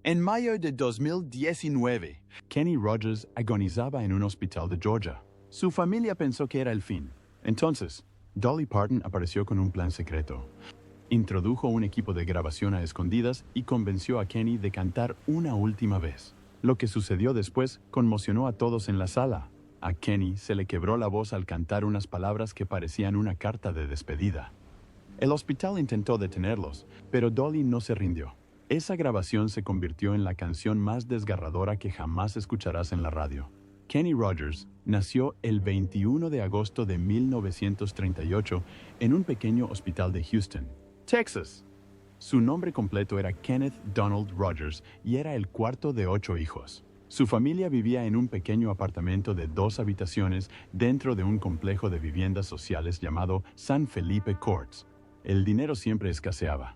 En mayo de 2019, Kenny Rogers agonizaba en un hospital de Georgia. Su familia pensó que era el fin. Entonces, Dolly Parton apareció con un plan secreto. Introdujo un equipo de grabación a escondidas y convenció a Kenny de cantar una última vez. Lo que sucedió después conmocionó a todos en la sala. A Kenny se le quebró la voz al cantar unas palabras que parecían una carta de despedida. El hospital intentó detenerlos, pero Dolly no se rindió. Esa grabación se convirtió en la canción más desgarradora que jamás escucharás en la radio. Kenny Rogers nació el 21 de agosto de 1938 en un pequeño hospital de Houston, Texas. Su nombre completo era Kenneth Donald Rogers y era el cuarto de 8 hijos. Su familia vivía en un pequeño apartamento de 2 habitaciones dentro de un complejo de viviendas sociales llamado San Felipe Courts. El dinero siempre escaseaba.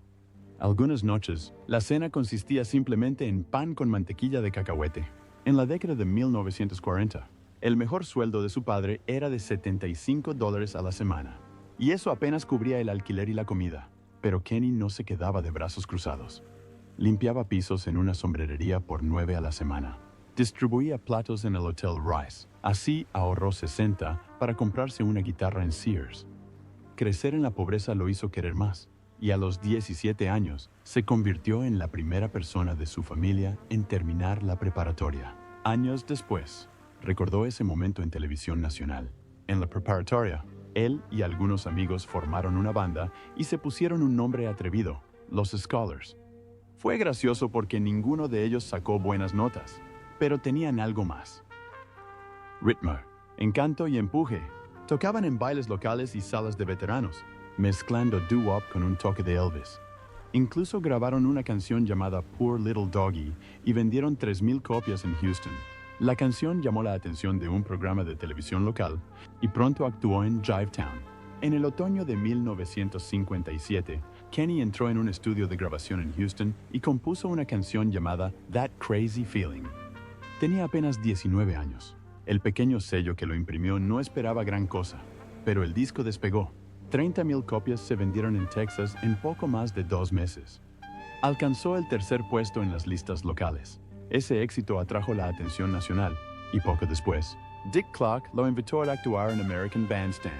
Algunas noches, la cena consistía simplemente en pan con mantequilla de cacahuete. En la década de 1940, el mejor sueldo de su padre era de $75 a la semana, y eso apenas cubría el alquiler y la comida. Pero Kenny no se quedaba de brazos cruzados. Limpiaba pisos en una sombrerería por 9 a la semana. Distribuía platos en el Hotel Rice. Así ahorró 60 para comprarse una guitarra en Sears. Crecer en la pobreza lo hizo querer más, y a los 17 años se convirtió en la primera persona de su familia en terminar la preparatoria. Años después, recordó ese momento en televisión nacional. En la preparatoria, él y algunos amigos formaron una banda y se pusieron un nombre atrevido, los Scholars. Fue gracioso porque ninguno de ellos sacó buenas notas, pero tenían algo más. Ritmo, encanto y empuje. Tocaban en bailes locales y salas de veteranos, mezclando doo-wop con un toque de Elvis. Incluso grabaron una canción llamada Poor Little Doggy y vendieron 3,000 copias en Houston. La canción llamó la atención de un programa de televisión local y pronto actuó en Jivetown. En el otoño de 1957, Kenny entró en un estudio de grabación en Houston y compuso una canción llamada That Crazy Feeling. Tenía apenas 19 años. El pequeño sello que lo imprimió no esperaba gran cosa, pero el disco despegó. 30,000 copias se vendieron en Texas en poco más de 2 meses. Alcanzó el tercer puesto en las listas locales. Ese éxito atrajo la atención nacional, y poco después, Dick Clark lo invitó a actuar en American Bandstand.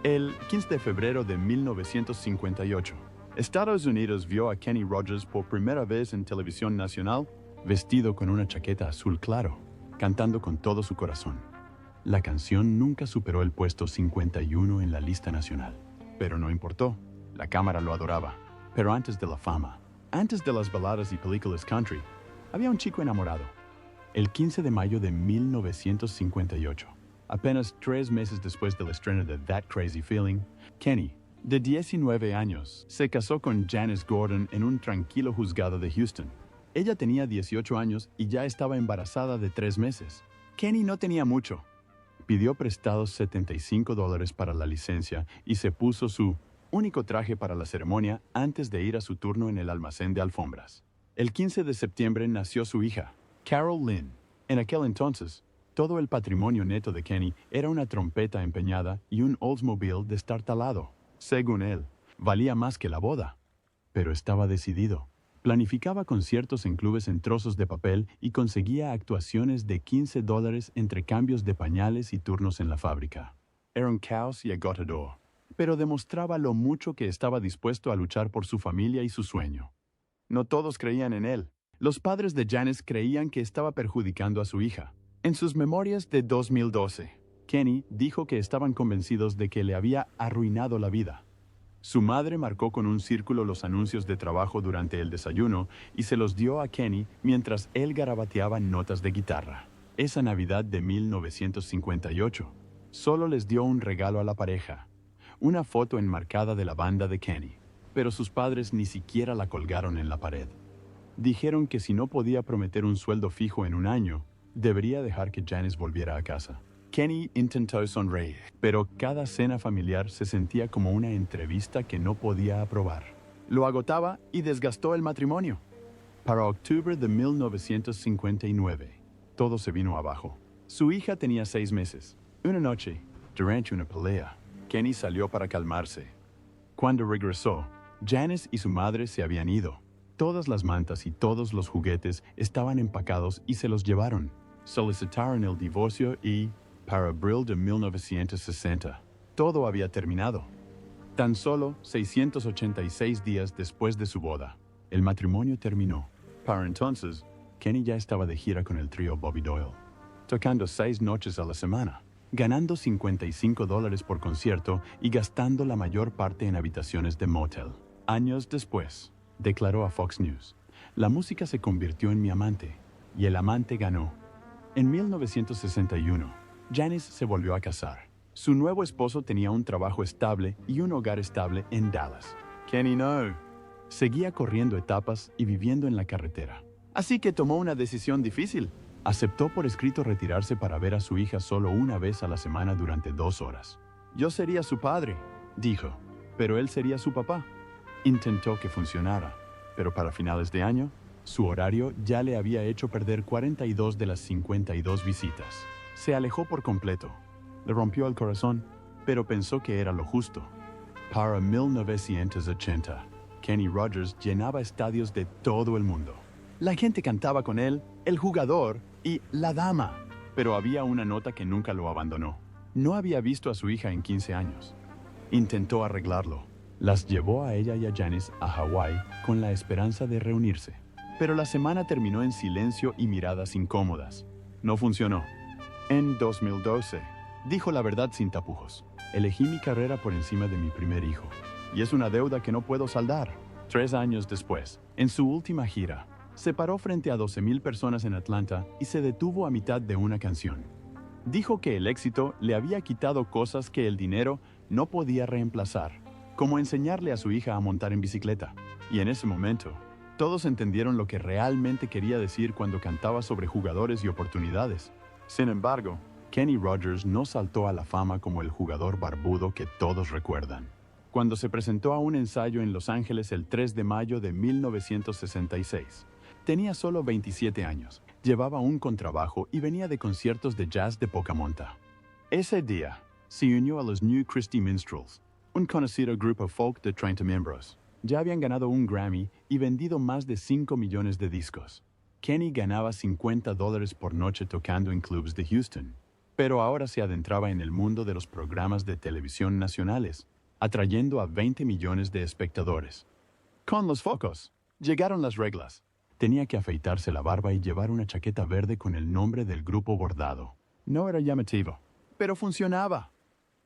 El 15 de febrero de 1958, Estados Unidos vio a Kenny Rogers por primera vez en televisión nacional, vestido con una chaqueta azul claro, cantando con todo su corazón. La canción nunca superó el puesto 51 en la lista nacional. Pero no importó, la cámara lo adoraba. Pero antes de la fama, antes de las baladas y películas country, había un chico enamorado. El 15 de mayo de 1958, apenas 3 meses después del estreno de That Crazy Feeling, Kenny, de 19 años, se casó con Janice Gordon en un tranquilo juzgado de Houston. Ella tenía 18 años y ya estaba embarazada de 3 meses. Kenny no tenía mucho. Pidió prestados $75 para la licencia y se puso su único traje para la ceremonia antes de ir a su turno en el almacén de alfombras. El 15 de septiembre nació su hija, Carol Lynn. En aquel entonces, todo el patrimonio neto de Kenny era una trompeta empeñada y un Oldsmobile destartalado. Según él, valía más que la boda. Pero estaba decidido. Planificaba conciertos en clubes en trozos de papel y conseguía actuaciones de $15 entre cambios de pañales y turnos en la fábrica. Era un caos y agotador, pero demostraba lo mucho que estaba dispuesto a luchar por su familia y su sueño. No todos creían en él. Los padres de Janice creían que estaba perjudicando a su hija. En sus memorias de 2012, Kenny dijo que estaban convencidos de que le había arruinado la vida. Su madre marcó con un círculo los anuncios de trabajo durante el desayuno y se los dio a Kenny mientras él garabateaba notas de guitarra. Esa Navidad de 1958, solo les dio un regalo a la pareja, una foto enmarcada de la banda de Kenny, pero sus padres ni siquiera la colgaron en la pared. Dijeron que si no podía prometer un sueldo fijo en un año, debería dejar que Janice volviera a casa. Kenny intentó sonreír, pero cada cena familiar se sentía como una entrevista que no podía aprobar. Lo agotaba y desgastó el matrimonio. Para octubre de 1959, todo se vino abajo. Su hija tenía 6 meses. Una noche, durante una pelea, Kenny salió para calmarse. Cuando regresó, Janice y su madre se habían ido. Todas las mantas y todos los juguetes estaban empacados y se los llevaron. Solicitaron el divorcio y, para abril de 1960, todo había terminado. Tan solo 686 días después de su boda, el matrimonio terminó. Para entonces, Kenny ya estaba de gira con el trío Bobby Doyle, tocando 6 noches a la semana, ganando $55 por concierto y gastando la mayor parte en habitaciones de motel. Años después, declaró a Fox News, la música se convirtió en mi amante, y el amante ganó. En 1961, Janice se volvió a casar. Su nuevo esposo tenía un trabajo estable y un hogar estable en Dallas. Kenny no. Seguía corriendo etapas y viviendo en la carretera. Así que tomó una decisión difícil. Aceptó por escrito retirarse para ver a su hija solo una vez a la semana durante 2 horas. Yo sería su padre, dijo, pero él sería su papá. Intentó que funcionara, pero para finales de año, su horario ya le había hecho perder 42 de las 52 visitas. Se alejó por completo. Le rompió el corazón, pero pensó que era lo justo. Para 1980, Kenny Rogers llenaba estadios de todo el mundo. La gente cantaba con él, el jugador y la dama. Pero había una nota que nunca lo abandonó. No había visto a su hija en 15 años. Intentó arreglarlo. Las llevó a ella y a Janice a Hawái con la esperanza de reunirse. Pero la semana terminó en silencio y miradas incómodas. No funcionó. En 2012, dijo la verdad sin tapujos. Elegí mi carrera por encima de mi primer hijo. Y es una deuda que no puedo saldar. 3 años después, en su última gira, se paró frente a 12,000 personas en Atlanta y se detuvo a mitad de una canción. Dijo que el éxito le había quitado cosas que el dinero no podía reemplazar, como enseñarle a su hija a montar en bicicleta. Y en ese momento, todos entendieron lo que realmente quería decir cuando cantaba sobre jugadores y oportunidades. Sin embargo, Kenny Rogers no saltó a la fama como el jugador barbudo que todos recuerdan. Cuando se presentó a un ensayo en Los Ángeles el 3 de mayo de 1966, tenía solo 27 años, llevaba un contrabajo y venía de conciertos de jazz de poca monta. Ese día, se unió a los New Christy Minstrels, un conocido grupo folk de 30 miembros. Ya habían ganado un Grammy y vendido más de 5 millones de discos. Kenny ganaba $50 por noche tocando en clubs de Houston, pero ahora se adentraba en el mundo de los programas de televisión nacionales, atrayendo a 20 millones de espectadores. Con los focos, llegaron las reglas. Tenía que afeitarse la barba y llevar una chaqueta verde con el nombre del grupo bordado. No era llamativo, pero funcionaba.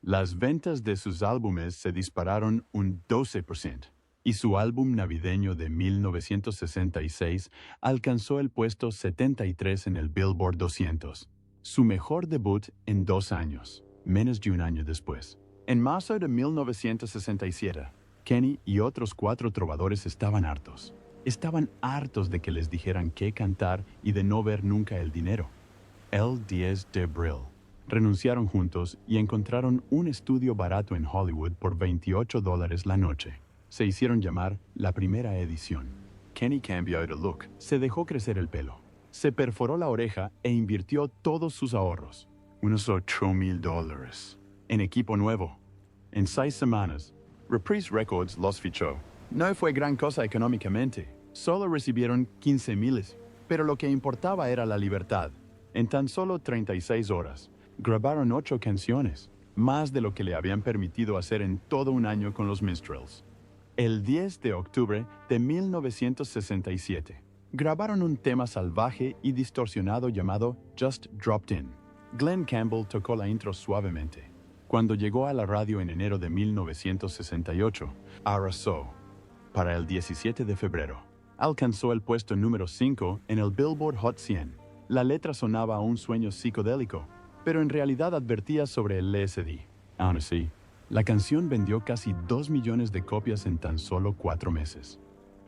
Las ventas de sus álbumes se dispararon un 12%, y su álbum navideño de 1966 alcanzó el puesto 73 en el Billboard 200, su mejor debut en 2 años, menos de un año después. En marzo de 1967, Kenny y otros 4 trovadores estaban hartos. Estaban hartos de que les dijeran qué cantar y de no ver nunca el dinero. El 10 de abril. Renunciaron juntos y encontraron un estudio barato en Hollywood por $28 la noche. Se hicieron llamar La Primera Edición. Kenny cambió de look, se dejó crecer el pelo, se perforó la oreja e invirtió todos sus ahorros, unos $8,000, en equipo nuevo. En 6 semanas, Reprise Records los fichó. No fue gran cosa económicamente, solo recibieron 15,000, pero lo que importaba era la libertad. En tan solo 36 horas, grabaron 8 canciones, más de lo que le habían permitido hacer en todo un año con los Minstrels. El 10 de octubre de 1967, grabaron un tema salvaje y distorsionado llamado Just Dropped In. Glenn Campbell tocó la intro suavemente. Cuando llegó a la radio en enero de 1968, arrasó. Para el 17 de febrero, alcanzó el puesto número 5 en el Billboard Hot 100. La letra sonaba a un sueño psicodélico, pero en realidad advertía sobre el LSD. Aún así, la canción vendió casi 2 millones de copias en tan solo 4 meses.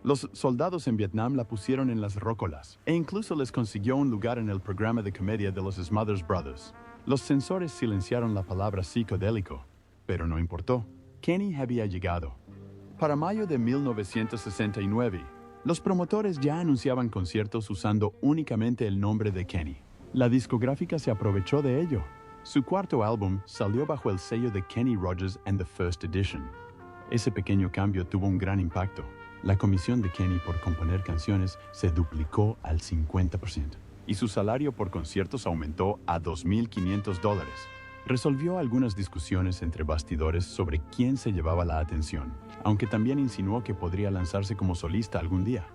Los soldados en Vietnam la pusieron en las rócolas e incluso les consiguió un lugar en el programa de comedia de los Smothers Brothers. Los censores silenciaron la palabra psicodélico, pero no importó. Kenny había llegado. Para mayo de 1969, los promotores ya anunciaban conciertos usando únicamente el nombre de Kenny. La discográfica se aprovechó de ello. Su cuarto álbum salió bajo el sello de Kenny Rogers and the First Edition. Ese pequeño cambio tuvo un gran impacto. la comisión de Kenny por componer canciones se duplicó al 50% y su salario por conciertos aumentó a $2,500. Resolvió algunas discusiones entre bastidores sobre quién se llevaba la atención, aunque también insinuó que podría lanzarse como solista algún día.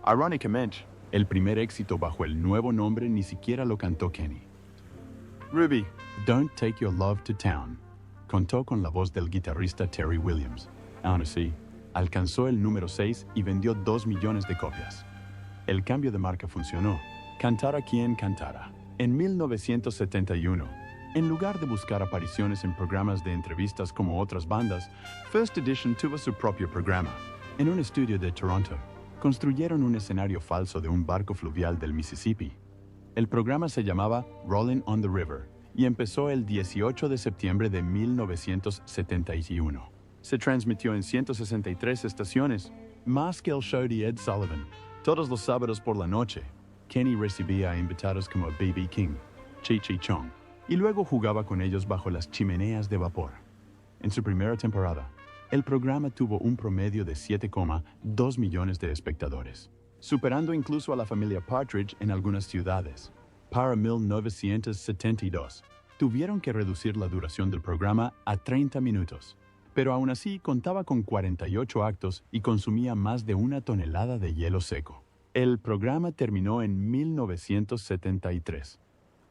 Irónicamente, el primer éxito bajo el nuevo nombre ni siquiera lo cantó Kenny. Ruby, Don't Take Your Love to Town, contó con la voz del guitarrista Terry Williams. Aún así, alcanzó el número 6 y vendió 2 millones de copias. El cambio de marca funcionó. Cantara quien cantara. En 1971, en lugar de buscar apariciones en programas de entrevistas como otras bandas, First Edition tuvo su propio programa. En un estudio de Toronto, construyeron un escenario falso de un barco fluvial del Mississippi. El programa se llamaba Rolling on the River y empezó el 18 de septiembre de 1971. Se transmitió en 163 estaciones, más que el show de Ed Sullivan. Todos los sábados por la noche, Kenny recibía a invitados como B.B. King, Cheech Chong, y luego jugaba con ellos bajo las chimeneas de vapor. En su primera temporada, el programa tuvo un promedio de 7,2 millones de espectadores, superando incluso a la familia Partridge en algunas ciudades. Para 1972, tuvieron que reducir la duración del programa a 30 minutos, pero aún así contaba con 48 actos y consumía más de 1 tonelada de hielo seco. El programa terminó en 1973.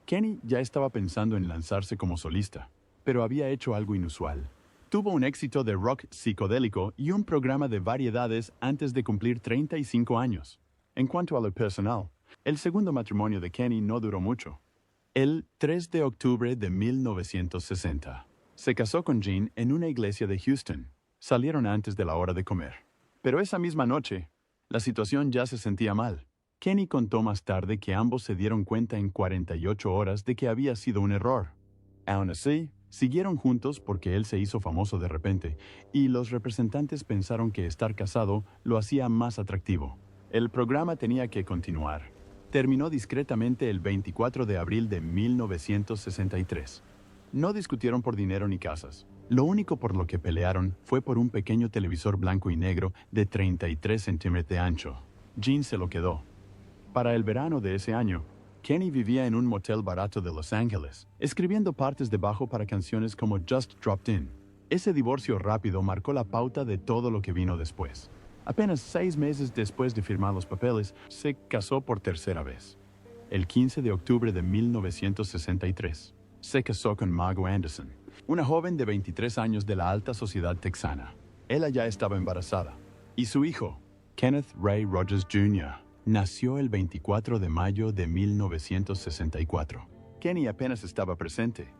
Kenny ya estaba pensando en lanzarse como solista, pero había hecho algo inusual. Tuvo un éxito de rock psicodélico y un programa de variedades antes de cumplir 35 años. En cuanto a lo personal, el segundo matrimonio de Kenny no duró mucho. El 3 de octubre de 1960, se casó con Jean en una iglesia de Houston. Salieron antes de la hora de comer. Pero esa misma noche, la situación ya se sentía mal. Kenny contó más tarde que ambos se dieron cuenta en 48 horas de que había sido un error. Aún así, siguieron juntos porque él se hizo famoso de repente, y los representantes pensaron que estar casado lo hacía más atractivo. El programa tenía que continuar. Terminó discretamente el 24 de abril de 1963. No discutieron por dinero ni casas. Lo único por lo que pelearon fue por un pequeño televisor blanco y negro de 33 centímetros de ancho. Jean se lo quedó. Para el verano de ese año, Kenny vivía en un motel barato de Los Ángeles, escribiendo partes de bajo para canciones como Just Dropped In. Ese divorcio rápido marcó la pauta de todo lo que vino después. Apenas 6 meses después de firmar los papeles, se casó por tercera vez. El 15 de octubre de 1963, se casó con Margo Anderson, una joven de 23 años de la alta sociedad texana. Ella ya estaba embarazada, y su hijo, Kenneth Ray Rogers Jr., nació el 24 de mayo de 1964. Kenny apenas estaba presente.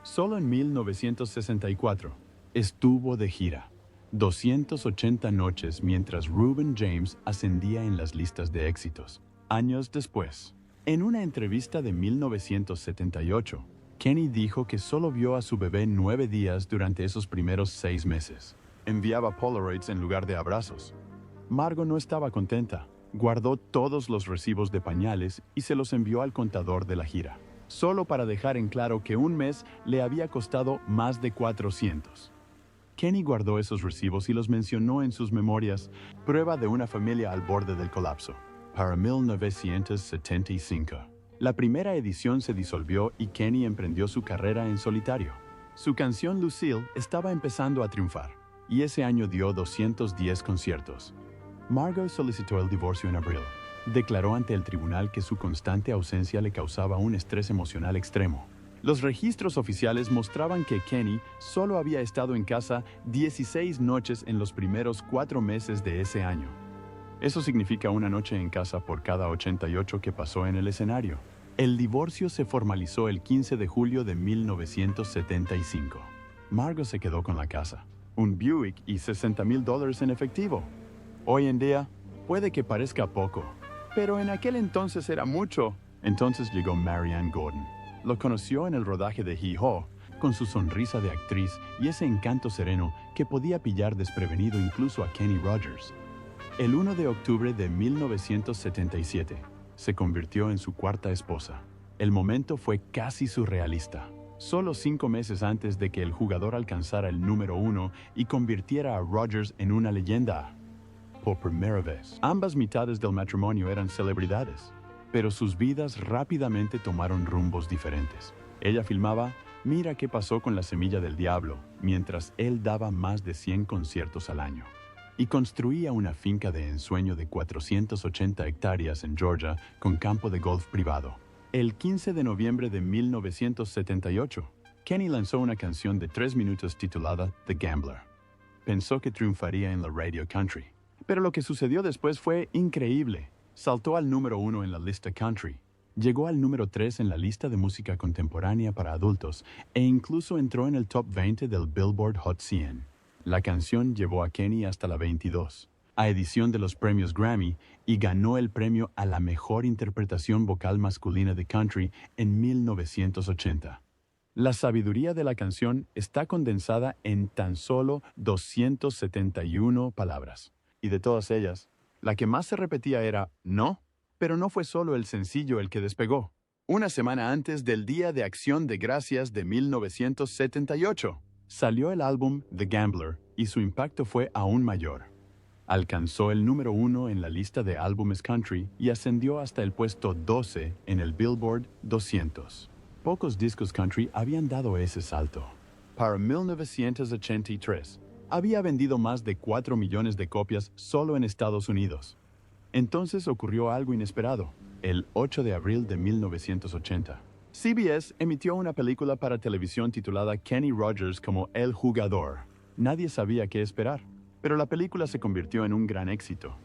Solo en 1964 estuvo de gira. 280 noches mientras Reuben James ascendía en las listas de éxitos. Años después, en una entrevista de 1978, Kenny dijo que solo vio a su bebé 9 días durante esos primeros 6 meses. Enviaba Polaroids en lugar de abrazos. Margo no estaba contenta. Guardó todos los recibos de pañales y se los envió al contador de la gira, solo para dejar en claro que un mes le había costado más de 400. Kenny guardó esos recibos y los mencionó en sus memorias, prueba de una familia al borde del colapso. Para 1975, la primera edición se disolvió y Kenny emprendió su carrera en solitario. Su canción Lucille estaba empezando a triunfar, y ese año dio 210 conciertos. Margo solicitó el divorcio en abril. Declaró ante el tribunal que su constante ausencia le causaba un estrés emocional extremo. Los registros oficiales mostraban que Kenny solo había estado en casa 16 noches en los primeros 4 meses de ese año. Eso significa una noche en casa por cada 88 que pasó en el escenario. El divorcio se formalizó el 15 de julio de 1975. Margo se quedó con la casa, un Buick y $60,000 en efectivo. Hoy en día, puede que parezca poco, pero en aquel entonces era mucho. Entonces llegó Marianne Gordon. Lo conoció en el rodaje de Hee-Haw, con su sonrisa de actriz y ese encanto sereno que podía pillar desprevenido incluso a Kenny Rogers. El 1 de octubre de 1977, se convirtió en su cuarta esposa. El momento fue casi surrealista. Solo 5 meses antes de que el jugador alcanzara el número 1 y convirtiera a Rogers en una leyenda. por primera vez. Ambas mitades del matrimonio eran celebridades, pero sus vidas rápidamente tomaron rumbos diferentes. Ella filmaba Mira qué pasó con la semilla del diablo, mientras él daba más de 100 conciertos al año. Y construía una finca de ensueño de 480 hectáreas en Georgia con campo de golf privado. El 15 de noviembre de 1978, Kenny lanzó una canción de 3 minutos titulada The Gambler. Pensó que triunfaría en la radio country. Pero lo que sucedió después fue increíble. Saltó al número 1 en la lista country. Llegó al número 3 en la lista de música contemporánea para adultos e incluso entró en el top 20 del Billboard Hot 100. La canción llevó a Kenny hasta la 22, a edición de los premios Grammy, y ganó el premio a la mejor interpretación vocal masculina de country en 1980. La sabiduría de la canción está condensada en tan solo 271 palabras. Y de todas ellas, la que más se repetía era no. Pero no fue solo el sencillo el que despegó. Una semana antes del Día de Acción de Gracias de 1978, salió el álbum The Gambler y su impacto fue aún mayor. Alcanzó el número 1 en la lista de álbumes country y ascendió hasta el puesto 12 en el Billboard 200. Pocos discos country habían dado ese salto. Para 1983, había vendido más de 4 millones de copias solo en Estados Unidos. Entonces ocurrió algo inesperado, el 8 de abril de 1980. CBS emitió una película para televisión titulada Kenny Rogers como El Jugador. Nadie sabía qué esperar, pero la película se convirtió en un gran éxito.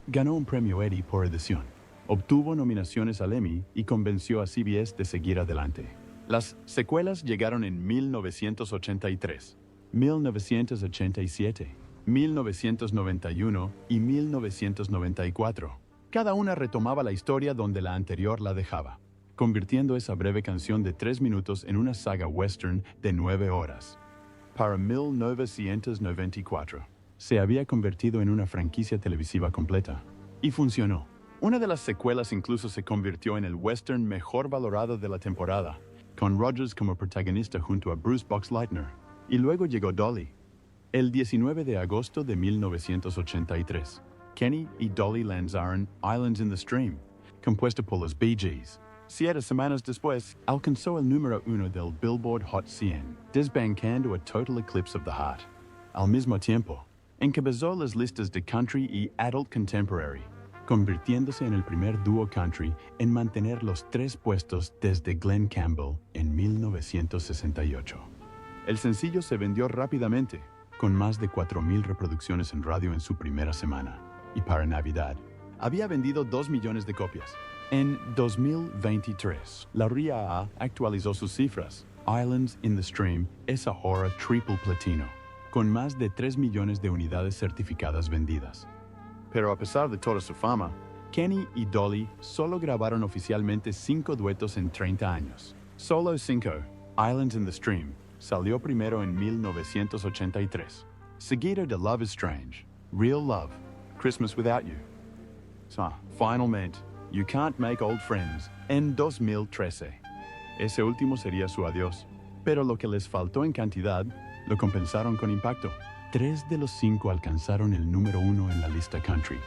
Ganó un premio Eddie por edición, obtuvo nominaciones al Emmy y convenció a CBS de seguir adelante. Las secuelas llegaron en 1983, 1987, 1991 y 1994. Cada una retomaba la historia donde la anterior la dejaba, convirtiendo esa breve canción de 3 minutos en una saga western de 9 horas. Para 1994, se había convertido en una franquicia televisiva completa. Y funcionó. Una de las secuelas incluso se convirtió en el western mejor valorado de la temporada, con Rogers como protagonista junto a Bruce Boxleitner. Y luego llegó Dolly. El 19 de agosto de 1983, Kenny y Dolly lanzaron Islands in the Stream, compuesto por los Bee Gees. 7 semanas después, alcanzó el número 1 del Billboard Hot 100, desbancando a Total Eclipse of the Heart. Al mismo tiempo, encabezó las listas de country y adult contemporary, convirtiéndose en el primer dúo country en mantener los 3 puestos desde Glen Campbell en 1968. El sencillo se vendió rápidamente, con más de 4,000 reproducciones en radio en su primera semana. Y para Navidad, había vendido 2 millones de copias. En 2023, la RIAA actualizó sus cifras. Islands in the Stream es ahora triple platino, con más de 3 millones de unidades certificadas vendidas. Pero a pesar de toda su fama, Kenny y Dolly solo grabaron oficialmente 5 duetos en 30 años. Solo 5, Islands in the Stream, salió primero en 1983, seguido de Love is Strange, Real Love, Christmas Without You. Finalmente, You Can't Make Old Friends en 2013. Ese último sería su adiós, pero lo que les faltó en cantidad, lo compensaron con impacto. 3 de los 5 alcanzaron el número 1 en la lista country.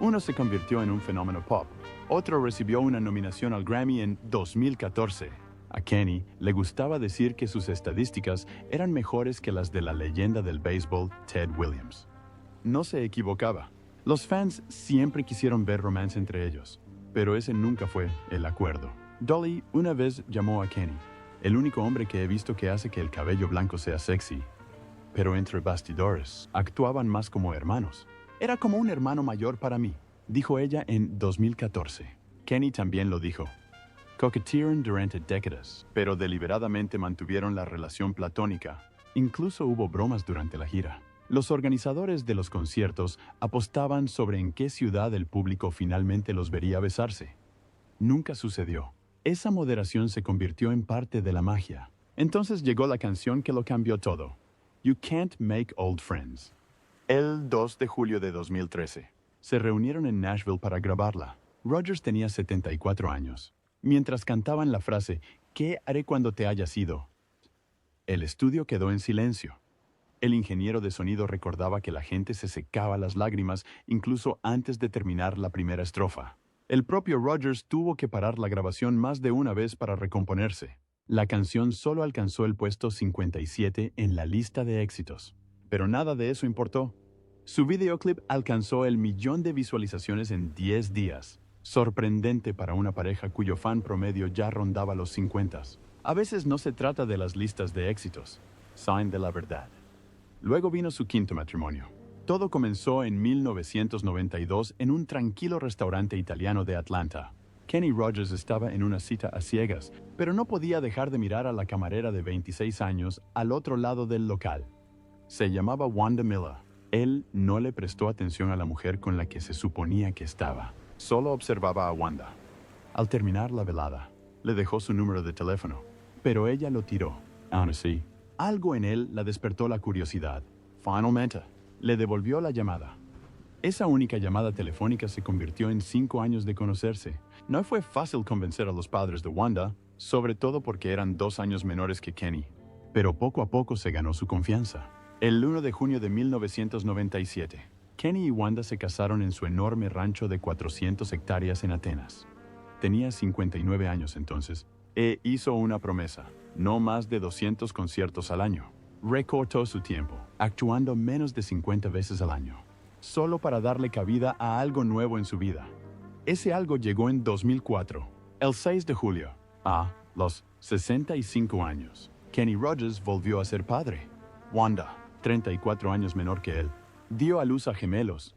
Uno se convirtió en un fenómeno pop, otro recibió una nominación al Grammy en 2014. A Kenny le gustaba decir que sus estadísticas eran mejores que las de la leyenda del béisbol Ted Williams. No se equivocaba. Los fans siempre quisieron ver romance entre ellos, pero ese nunca fue el acuerdo. Dolly una vez llamó a Kenny, el único hombre que he visto que hace que el cabello blanco sea sexy. Pero entre bastidores, actuaban más como hermanos. Era como un hermano mayor para mí, dijo ella en 2014. Kenny también lo dijo. Coquetearon durante décadas, pero deliberadamente mantuvieron la relación platónica. Incluso hubo bromas durante la gira. Los organizadores de los conciertos apostaban sobre en qué ciudad el público finalmente los vería besarse. Nunca sucedió. Esa moderación se convirtió en parte de la magia. Entonces llegó la canción que lo cambió todo. You Can't Make Old Friends. El 2 de julio de 2013. Se reunieron en Nashville para grabarla. Rogers tenía 74 años. Mientras cantaban la frase, ¿qué haré cuando te hayas ido?, el estudio quedó en silencio. El ingeniero de sonido recordaba que la gente se secaba las lágrimas incluso antes de terminar la primera estrofa. El propio Rodgers tuvo que parar la grabación más de una vez para recomponerse. La canción solo alcanzó el puesto 57 en la lista de éxitos. Pero nada de eso importó. Su videoclip alcanzó el 1.000.000 de visualizaciones en 10 días. Sorprendente para una pareja cuyo fan promedio ya rondaba los 50. A veces no se trata de las listas de éxitos, saben de la verdad. Luego vino su quinto matrimonio. Todo comenzó en 1992 en un tranquilo restaurante italiano de Atlanta. Kenny Rogers estaba en una cita a ciegas, pero no podía dejar de mirar a la camarera de 26 años al otro lado del local. Se llamaba Wanda Miller. Él no le prestó atención a la mujer con la que se suponía que estaba. Solo observaba a Wanda. Al terminar la velada, le dejó su número de teléfono, pero ella lo tiró. Aún así, algo en él la despertó la curiosidad. Finalmente, le devolvió la llamada. Esa única llamada telefónica se convirtió en 5 años de conocerse. No fue fácil convencer a los padres de Wanda, sobre todo porque eran 2 años menores que Kenny. Pero poco a poco se ganó su confianza. El 1 de junio de 1997, Kenny y Wanda se casaron en su enorme rancho de 400 hectáreas en Atenas. Tenía 59 años entonces, e hizo una promesa, no más de 200 conciertos al año. Recortó su tiempo, actuando menos de 50 veces al año, solo para darle cabida a algo nuevo en su vida. Ese algo llegó en 2004, el 6 de julio. A los 65 años, Kenny Rogers volvió a ser padre. Wanda, 34 años menor que él, dio a luz a gemelos.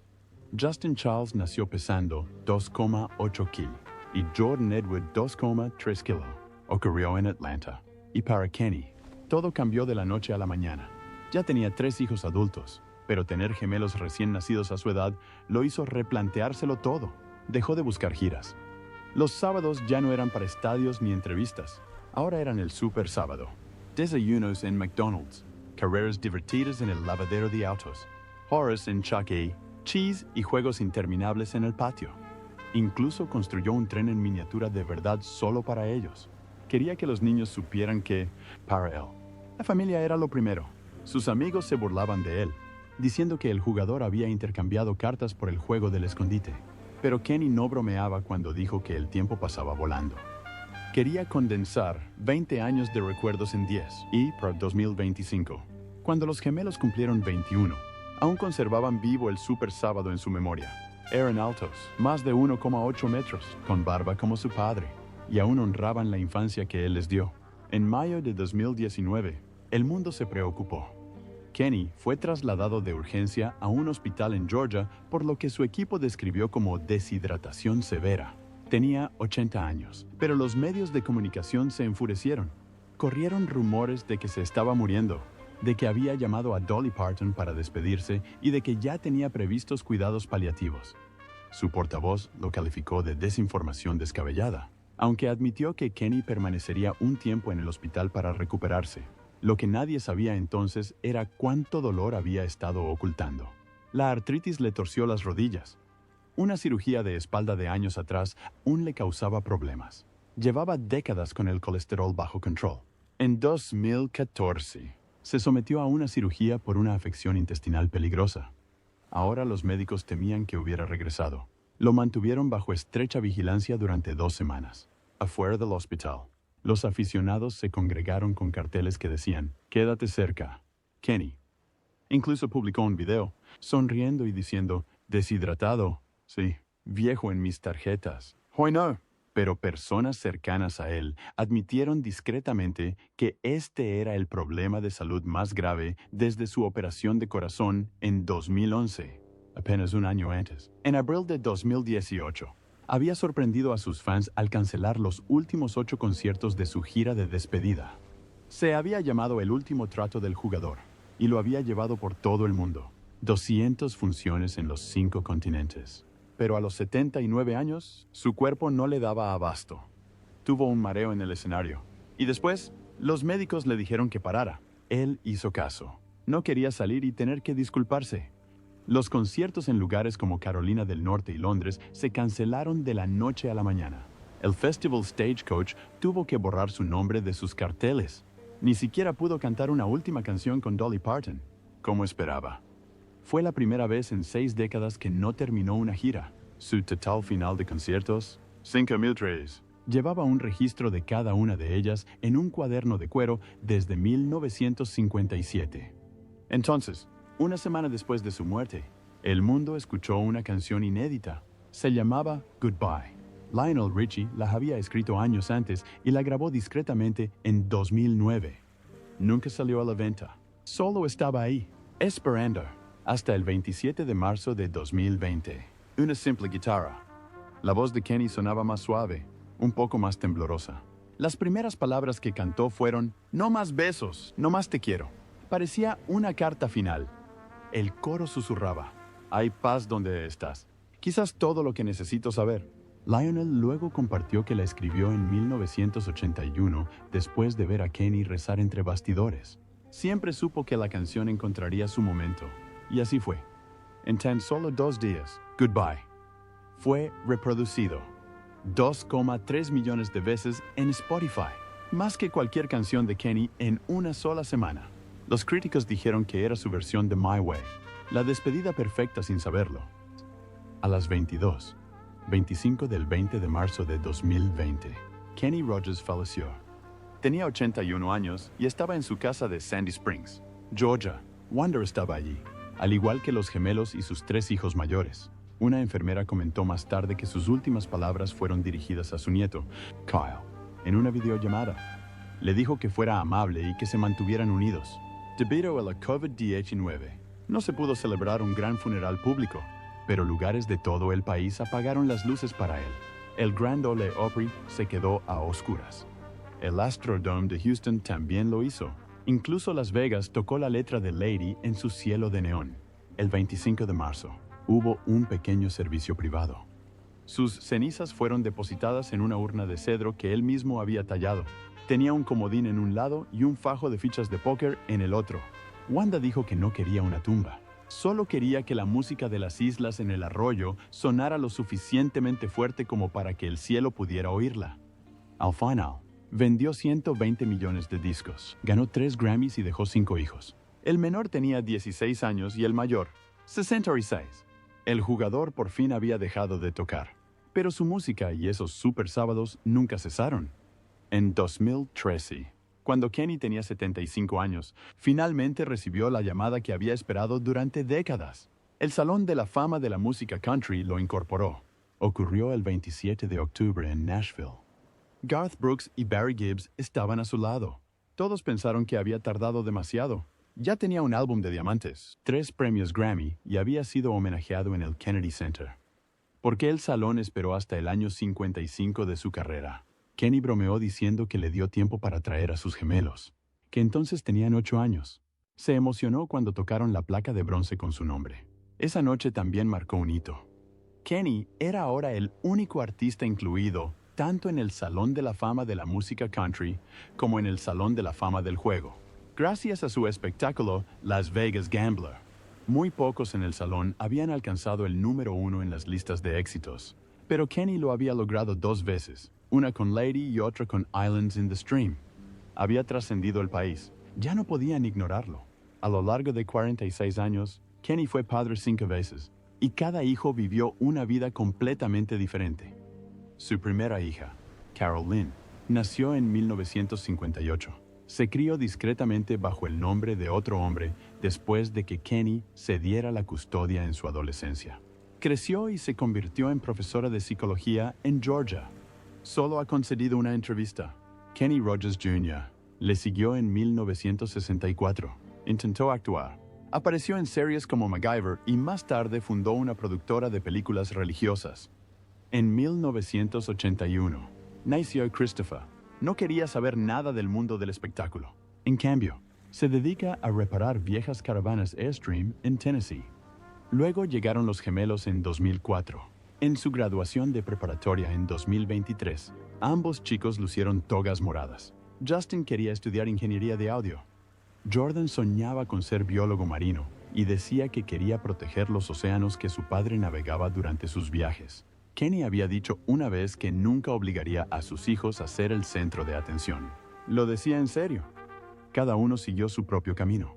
Justin Charles nació pesando 2,8 kg y Jordan Edward 2,3 kg. Ocurrió en Atlanta. Y para Kenny, todo cambió de la noche a la mañana. Ya tenía 3 hijos adultos, pero tener gemelos recién nacidos a su edad lo hizo replanteárselo todo. Dejó de buscar giras. Los sábados ya no eran para estadios ni entrevistas. Ahora eran el super sábado. Desayunos en McDonald's, carreras divertidas en el lavadero de autos, Horace en Chuck E. Cheese y juegos interminables en el patio. Incluso construyó un tren en miniatura de verdad solo para ellos. Quería que los niños supieran que, para él, la familia era lo primero. Sus amigos se burlaban de él, diciendo que el jugador había intercambiado cartas por el juego del escondite. Pero Kenny no bromeaba cuando dijo que el tiempo pasaba volando. Quería condensar 20 años de recuerdos en 10 y para 2025, cuando los gemelos cumplieron 21, aún conservaban vivo el super sábado en su memoria. Eran altos, más de 1,8 metros, con barba como su padre, y aún honraban la infancia que él les dio. En mayo de 2019, el mundo se preocupó. Kenny fue trasladado de urgencia a un hospital en Georgia por lo que su equipo describió como deshidratación severa. Tenía 80 años, pero los medios de comunicación se enfurecieron. Corrieron rumores de que se estaba muriendo, de que había llamado a Dolly Parton para despedirse y de que ya tenía previstos cuidados paliativos. Su portavoz lo calificó de desinformación descabellada, aunque admitió que Kenny permanecería un tiempo en el hospital para recuperarse. Lo que nadie sabía entonces era cuánto dolor había estado ocultando. La artritis le torció las rodillas. Una cirugía de espalda de años atrás aún le causaba problemas. Llevaba décadas con el colesterol bajo control. En 2014, se sometió a una cirugía por una afección intestinal peligrosa. Ahora los médicos temían que hubiera regresado. Lo mantuvieron bajo estrecha vigilancia durante 2 semanas. Afuera del hospital, los aficionados se congregaron con carteles que decían, «Quédate cerca, Kenny». Incluso publicó un video, sonriendo y diciendo, «Deshidratado, sí, viejo en mis tarjetas». Hoy no. Pero personas cercanas a él admitieron discretamente que este era el problema de salud más grave desde su operación de corazón en 2011, apenas un año antes. En abril de 2018, había sorprendido a sus fans al cancelar los últimos 8 conciertos de su gira de despedida. Se había llamado el último trato del jugador y lo había llevado por todo el mundo. 200 funciones en los 5 continentes. Pero a los 79 años, su cuerpo no le daba abasto. Tuvo un mareo en el escenario. Y después, los médicos le dijeron que parara. Él hizo caso. No quería salir y tener que disculparse. Los conciertos en lugares como Carolina del Norte y Londres se cancelaron de la noche a la mañana. El Festival Stagecoach tuvo que borrar su nombre de sus carteles. Ni siquiera pudo cantar una última canción con Dolly Parton. como esperaba. Fue la primera vez en 6 décadas que no terminó una gira. Su total final de conciertos, 5,003. Llevaba un registro de cada una de ellas en un cuaderno de cuero desde 1957. Entonces, una semana después de su muerte, el mundo escuchó una canción inédita. Se llamaba Goodbye. Lionel Richie la había escrito años antes y la grabó discretamente en 2009. Nunca salió a la venta. Solo estaba ahí, esperando, hasta el 27 de marzo de 2020. Una simple guitarra. La voz de Kenny sonaba más suave, un poco más temblorosa. Las primeras palabras que cantó fueron, "No más besos, no más te quiero". Parecía una carta final. El coro susurraba, "Hay paz donde estás. Quizás todo lo que necesito saber". Lionel luego compartió que la escribió en 1981 después de ver a Kenny rezar entre bastidores. Siempre supo que la canción encontraría su momento, y así fue. En tan solo 2 días, Goodbye fue reproducido 2,3 millones de veces en Spotify, más que cualquier canción de Kenny en una sola semana. Los críticos dijeron que era su versión de My Way, la despedida perfecta sin saberlo. A las 22:25 del 20 de marzo de 2020, Kenny Rogers falleció. Tenía 81 años y estaba en su casa de Sandy Springs, Georgia. Wanda estaba allí, al igual que los gemelos y sus 3 hijos mayores. Una enfermera comentó más tarde que sus últimas palabras fueron dirigidas a su nieto, Kyle, en una videollamada. Le dijo que fuera amable y que se mantuvieran unidos. Debido a la COVID-19, no se pudo celebrar un gran funeral público, pero lugares de todo el país apagaron las luces para él. El Grand Ole Opry se quedó a oscuras. El Astrodome de Houston también lo hizo. Incluso Las Vegas tocó la letra de Lady en su cielo de neón. El 25 de marzo, hubo un pequeño servicio privado. Sus cenizas fueron depositadas en una urna de cedro que él mismo había tallado. Tenía un comodín en un lado y un fajo de fichas de póker en el otro. Wanda dijo que no quería una tumba. Solo quería que la música de las islas en el arroyo sonara lo suficientemente fuerte como para que el cielo pudiera oírla. Al final, vendió 120 millones de discos, ganó 3 Grammys y dejó 5 hijos. El menor tenía 16 años y el mayor, 66. El jugador por fin había dejado de tocar, pero su música y esos super sábados nunca cesaron. En 2013, cuando Kenny tenía 75 años, finalmente recibió la llamada que había esperado durante décadas. El Salón de la Fama de la Música Country lo incorporó. Ocurrió el 27 de octubre en Nashville. Garth Brooks y Barry Gibb estaban a su lado. Todos pensaron que había tardado demasiado. Ya tenía un álbum de diamantes, 3 premios Grammy y había sido homenajeado en el Kennedy Center. ¿Por qué el salón esperó hasta el año 55 de su carrera? Kenny bromeó diciendo que le dio tiempo para traer a sus gemelos, que entonces tenían 8 años. Se emocionó cuando tocaron la placa de bronce con su nombre. Esa noche también marcó un hito. Kenny era ahora el único artista incluido tanto en el Salón de la Fama de la Música Country como en el Salón de la Fama del Juego, gracias a su espectáculo Las Vegas Gambler. Muy pocos en el salón habían alcanzado el número 1 en las listas de éxitos, pero Kenny lo había logrado 2 veces, una con Lady y otra con Islands in the Stream. Había trascendido el país, ya no podían ignorarlo. A lo largo de 46 años, Kenny fue padre 5 veces, y cada hijo vivió una vida completamente diferente. Su primera hija, Carol Lynn, nació en 1958. Se crió discretamente bajo el nombre de otro hombre después de que Kenny cediera la custodia en su adolescencia. Creció y se convirtió en profesora de psicología en Georgia. Solo ha concedido una entrevista. Kenny Rogers Jr. le siguió en 1964. Intentó actuar. Apareció en series como MacGyver y más tarde fundó una productora de películas religiosas. En 1981, nació Christopher. No quería saber nada del mundo del espectáculo. En cambio, se dedica a reparar viejas caravanas Airstream en Tennessee. Luego llegaron los gemelos en 2004. En su graduación de preparatoria en 2023, ambos chicos lucieron togas moradas. Justin quería estudiar ingeniería de audio. Jordan soñaba con ser biólogo marino y decía que quería proteger los océanos que su padre navegaba durante sus viajes. Kenny había dicho una vez que nunca obligaría a sus hijos a ser el centro de atención. Lo decía en serio. Cada uno siguió su propio camino.